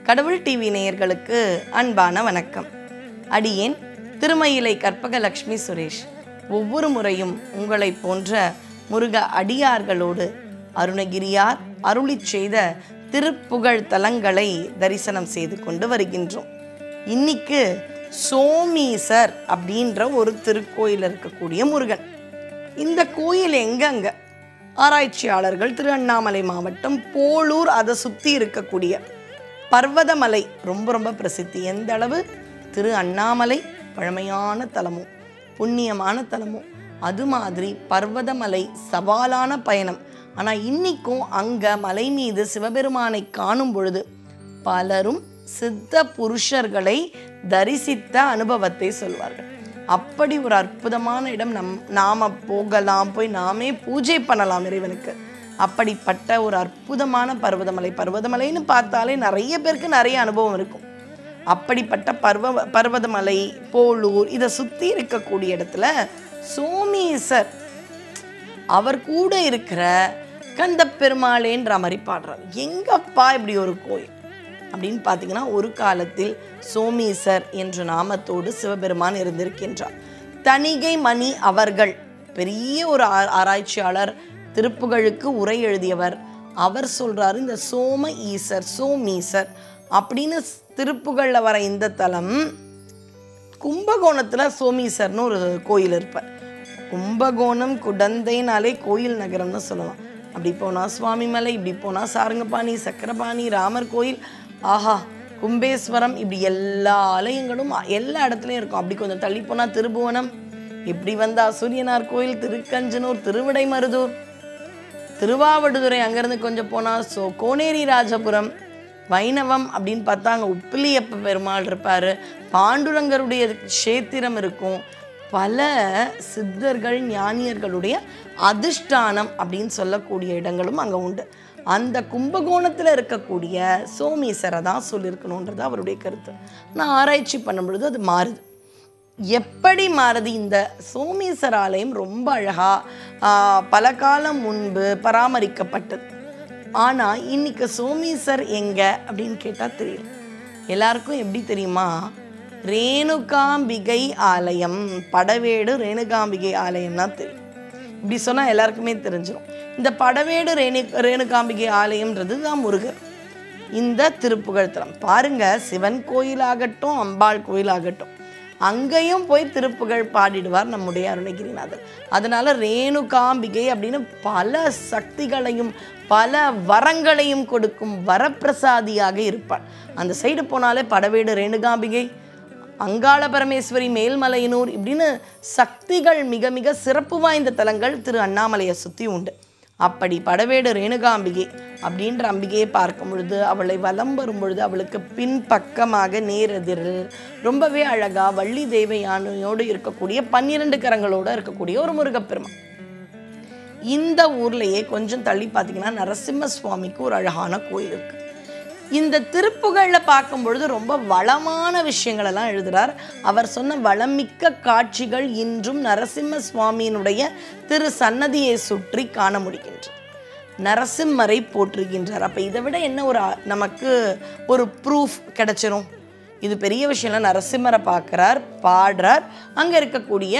கடவுள் டிவி நேயர்களுக்கு அன்பான வணக்கம். அடியேன் திருமயிலை கற்பகலட்சுமி சுரேஷ். ஒவ்வொரு முறையும் உங்களை போன்ற முருக அடியார்களோடு அருணகிரியார் அருளிச் செய்த திருப்புகழ் தலங்களை தரிசனம் செய்து கொண்டு வருகின்றோம். இன்னைக்கு சோமீசர் அப்படின்ற ஒரு திருக்கோயில் இருக்கக்கூடிய முருகன். இந்த கோயில் எங்கங்க? ஆராய்ச்சியாளர்கள் திரு அண்ணாமலை மாவட்டம் போலூர், அதை சுற்றி இருக்கக்கூடிய பர்வதமலை ரொம்ப பிரசித்தி. எந்த அளவு? திரு அண்ணாமலை பழமையான தலமும் புண்ணியமான தலமும், அது மாதிரி பர்வதமலை சவாலான பயணம். ஆனால் இன்னைக்கும் அங்கே மலை மீது சிவபெருமானை காணும் பொழுது பலரும் சித்த புருஷர்களை தரிசித்த அனுபவத்தை சொல்வார்கள். அப்படி ஒரு அற்புதமான இடம். நாம போகலாம், போய் நாமே பூஜை பண்ணலாம் இறைவனுக்கு. அப்படிப்பட்ட ஒரு அற்புதமான பர்வதமலை. பர்வதமலைன்னு பார்த்தாலே நிறைய பேருக்கு நிறைய அனுபவம் இருக்கும். அப்படிப்பட்ட பர்வதமலை போலூர், இதை சுற்றி இருக்கக்கூடிய இடத்துல சோமீசர் அவர் கூட இருக்கிற கந்த பெருமாளேன்ற மாதிரி பாடுறார். எங்கப்பா இப்படி ஒரு கோயில் அப்படின்னு பார்த்தீங்கன்னா, ஒரு காலத்தில் சோமீசர் என்ற நாமத்தோடு சிவபெருமான் இருந்திருக்கின்றார். தணிகை மணி அவர்கள் பெரிய ஒரு ஆராய்ச்சியாளர், திருப்புகழுக்கு உரை எழுதியவர். அவர் சொல்றாரு, இந்த சோமீசர் அப்படின்னு திருப்புகழில் வர இந்த தலம் கும்பகோணத்துல சோமீசர்னு ஒரு கோயில் இருப்பார். கும்பகோணம் குடந்தைனாலே கோயில் நகரம்னு சொல்லலாம். அப்படி போனா சுவாமி மலை, இப்படி போனா சாரங்கபாணி, சக்கரபாணி, ராமர் கோயில், ஆஹா கும்பேஸ்வரம், இப்படி எல்லா ஆலயங்களும் எல்லா இடத்துலையும் இருக்கும். அப்படி கொஞ்சம் தள்ளி போனால் திருபுவனம், இப்படி வந்தால் சூரியனார் கோயில், திருக்கஞ்சனூர், திருவிடைமருதூர், திருவாவடுதுறை, அங்கேருந்து கொஞ்சம் போனால் கோனேரி ராஜபுரம், வைணவம் அப்படின்னு பார்த்தா அங்கே உப்பிலியப்ப பெருமாள் இருப்பார், பாண்டுரங்கருடைய கஷேத்திரம் இருக்கும். பல சித்தர்கள் ஞானியர்களுடைய அதிஷ்டானம் அப்படின்னு சொல்லக்கூடிய இடங்களும் அங்கே உண்டு. அந்த கும்பகோணத்தில் இருக்கக்கூடிய சோமீசரை தான் சொல்லியிருக்கணுன்றது அவருடைய கருத்து. நான் ஆராய்ச்சி பண்ணும் பொழுது அது மாறுது. எப்படி மாறுது? இந்த சோமீசர் ஆலயம் ரொம்ப அழகாக பல காலம் முன்பு பராமரிக்கப்பட்டது. ஆனால் இன்னைக்கு சோமீசர் எங்கே அப்படின்னு கேட்டால் தெரியல. எல்லாருக்கும் எப்படி தெரியுமா? ரேணுகாம்பிகை ஆலயம், படவேடு ரேணுகாம்பிகை ஆலயம்னா தெரியும். இப்படி சொன்னால் எல்லாருக்குமே தெரிஞ்சிடும். இந்த படவேடு ரேணுகாம்பிகை ஆலயம்ன்றது தான் முருகர். இந்த திருப்புகழ் தலம் பாருங்க, சிவன் கோயிலாகட்டும் அம்பாள் கோயிலாகட்டும் அங்கேயும் போய் திருப்புகழ் பாடிடுவார் நம்முடைய அருணகிரிநாதர். அதனால ரேணுகாம்பிகை அப்படின்னு பல சக்திகளையும் பல வரங்களையும் கொடுக்கும் வரப்பிரசாதியாக இருப்பாள். அந்த சைடு போனாலே படவேடு ரேணுகாம்பிகை, அங்காள பரமேஸ்வரி, மேல்மலையனூர், இப்படின்னு சக்திகள் மிக சிறப்பு வாய்ந்த தலங்கள் திரு அண்ணாமலையை சுற்றி உண்டு. அப்படி படவேடு ரேணுகாம்பிகை அப்படின்ற அம்பிகையை பார்க்கும் பொழுது, அவளை வலம் வரும் பொழுது அவளுக்கு பின்பக்கமாக நேரெதிரில் ரொம்பவே அழகா வள்ளி தேவயானையோடு இருக்கக்கூடிய 12 கரங்களோடு இருக்கக்கூடிய ஒரு முருகப்பெருமான். இந்த ஊர்லேயே கொஞ்சம் தள்ளி பார்த்தீங்கன்னா நரசிம்ம சுவாமிக்கு ஒரு அழகான கோயில் இருக்கு. இந்த திருப்புகழில் பார்க்கும் பொழுது ரொம்ப வளமான விஷயங்கள் எல்லாம் எழுதுகிறார். அவர் சொன்ன வளமிக்க காட்சிகள் இன்றும் நரசிம்ம சுவாமியினுடைய திரு சன்னதியை சுற்றி காண முடிகின்றார். நரசிம்மரை போற்றுகின்றார். அப்போ இதை விட என்ன ஒரு நமக்கு ஒரு ப்ரூஃப் கிடைச்சிரும்? இது பெரிய விஷயம். நரசிம்மரை பார்க்குறார், பாடுறார், அங்கே இருக்கக்கூடிய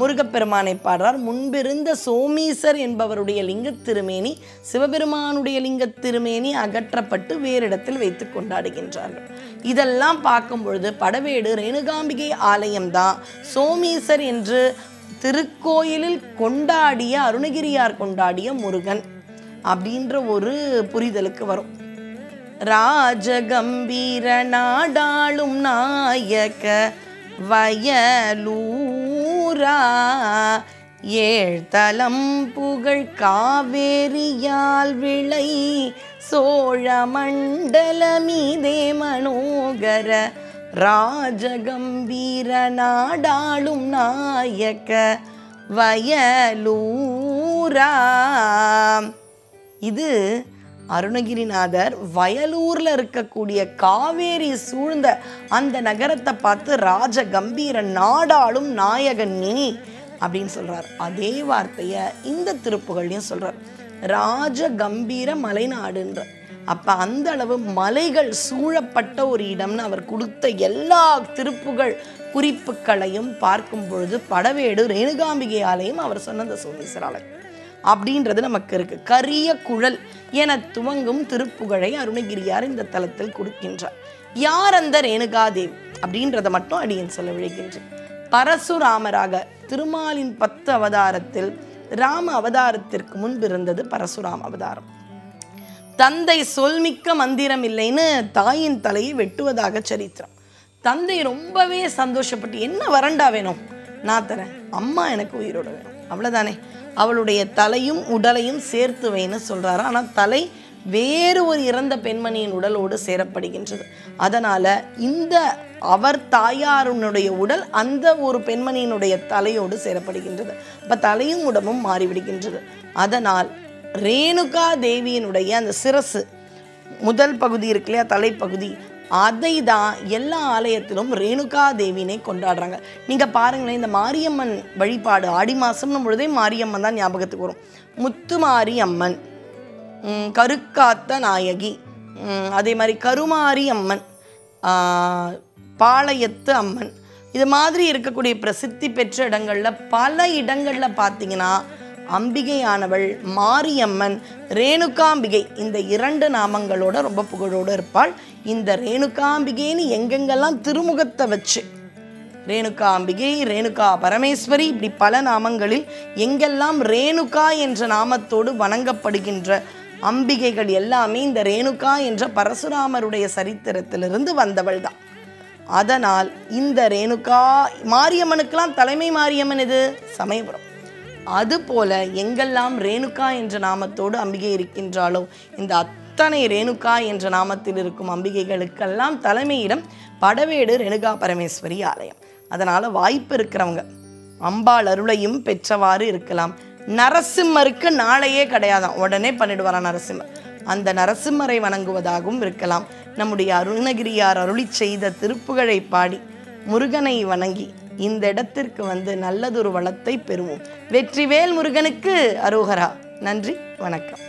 முருகப்பெருமானை பாடுறார். முன்பிருந்த சோமீசர் என்பவருடைய லிங்க திருமேனி, சிவபெருமானுடைய லிங்க திருமேனி அகற்றப்பட்டு வேறு இடத்தில் வைத்து கொண்டாடுகின்றார்கள். இதெல்லாம் பார்க்கும் பொழுது படவேடு ரேணுகாம்பிகை ஆலயம்தான் சோமீசர் என்று திருக்கோயிலில் கொண்டாடிய அருணகிரியார் கொண்டாடிய முருகன் அப்படின்ற ஒரு புரிதலுக்கு வரும். ராஜகம்பீர நாடாளும் நாயக வயலூரா, ஏழ்தலம் புகழ் காவேரியால் விளை சோழ மண்டல மீதே மனோகர, ராஜகம்பீர நாடாளும் நாயக வயலூரா. இது அருணகிரிநாதர் வயலூர்ல இருக்கக்கூடிய காவேரி சூழ்ந்த அந்த நகரத்தை பார்த்து ராஜ கம்பீர நாடாளும் நாயகன் நீ அப்படின்னு சொல்றார். அதே வார்த்தையை இந்த திருப்புகள்லையும் சொல்றார். ராஜ கம்பீர மலைநாடுன்ற அப்போ அந்த அளவு மலைகள் சூழப்பட்ட ஒரு இடம்னு அவர் கொடுத்த எல்லா திருப்புகழ் குறிப்புகளையும் பார்க்கும் பொழுது படவேடு ரேணுகாம்பிகை ஆலயம் அவர் சொன்ன அந்த சோமேஸ்வர ஆலயம் அப்படின்றது நமக்கு இருக்கு. கரிய குழல் என துவங்கும் திருப்புகழை அருணகிரியார் இந்த தலத்தில் கொடுக்கின்றார். யார் அந்த ரேணுகாதேவி அப்படின்றத மட்டும் அடியேன் சொல்ல விளைகின்றேன். பரசுராமராக திருமாலின் 10 அவதாரத்தில் ராம அவதாரத்திற்கு முன்பு இருந்தது பரசுராம அவதாரம். தந்தை சொல்மிக்க மந்திரம் இல்லைன்னு தாயின் தலையை வெட்டுவதாக சரித்திரம். தந்தை ரொம்பவே சந்தோஷப்பட்டு, என்ன வரண்டா வேணும், நான் தரேன், அம்மா எனக்கு உயிரோட வேணும், அவ்வளோதானே, அவளுடைய தலையும் உடலையும் சேர்த்து வைன்னு சொல்கிறாரு. ஆனால் தலை வேறு ஒரு இறந்த பெண்மணியின் உடலோடு சேரப்படுகின்றது. அதனால் இந்த அவர் தாயாருடைய உடல் அந்த ஒரு பெண்மணியினுடைய தலையோடு சேரப்படுகின்றது. அப்போ தலையும் உடம்பும் மாறிவிடுகின்றது. அதனால் ரேணுகா தேவியினுடைய அந்த சிரசு முதல் பகுதி இருக்கு இல்லையா, தலைப்பகுதி, அதை தான் எல்லா ஆலயத்திலும் ரேணுகா தேவினை கொண்டாடுறாங்க. நீங்கள் பாருங்களேன், இந்த மாரியம்மன் வழிபாடு ஆடி மாதம்னும் பொழுதே மாரியம்மன் தான் ஞாபகத்துக்கு வரும். முத்துமாரி அம்மன், கருக்காத்த நாயகி, அதே மாதிரி கருமாரி அம்மன், பாளையத்து அம்மன், இது மாதிரி இருக்கக்கூடிய பிரசித்தி பெற்ற இடங்களில் பல இடங்களில் பார்த்தீங்கன்னா அம்பிகையானவள், மாரியம்மன், ரேணுகாம்பிகை இந்த 2 நாமங்களோட ரொம்ப புகழோடு இருப்பாள். இந்த ரேணுகாம்பிகைன்னு எங்கெங்கெல்லாம் திருமுகத்தை வச்சு ரேணுகாம்பிகை, ரேணுகா பரமேஸ்வரி, இப்படி பல நாமங்களில் எங்கெல்லாம் ரேணுகா என்ற நாமத்தோடு வணங்கப்படுகின்ற அம்பிகைகள் எல்லாமே இந்த ரேணுகா என்ற பரசுராமருடைய சரித்திரத்திலிருந்து வந்தவள் தான். அதனால் இந்த ரேணுகா மாரியம்மனுக்கெல்லாம் தலைமை மாரியம்மன் இது சமயபுரம். அதுபோல எங்கெல்லாம் ரேணுகா என்ற நாமத்தோடு அம்பிகை இருக்கின்றாலோ இந்த அத்தனை ரேணுகா என்ற நாமத்தில் இருக்கும் அம்பிகைகளுக்கெல்லாம் தலைமையிடம் படவேடு ரேணுகா பரமேஸ்வரி ஆலயம். அதனால் வாய்ப்பு இருக்கிறவங்க அம்பாள் அருளையும் பெற்றவாறு இருக்கலாம். நரசிம்மருக்கு நாளையே கிடையாதான், உடனே பண்ணிடுவாராம் நரசிம்மர். அந்த நரசிம்மரை வணங்குவதாகவும் இருக்கலாம். நம்முடைய அருணகிரியார் அருளி செய்த திருப்புகழை பாடி முருகனை வணங்கி இந்த இடத்திற்கு வந்து நல்லதொரு வளத்தை பெறுவோம். வெற்றிவேல் முருகனுக்கு அரோகரா. நன்றி, வணக்கம்.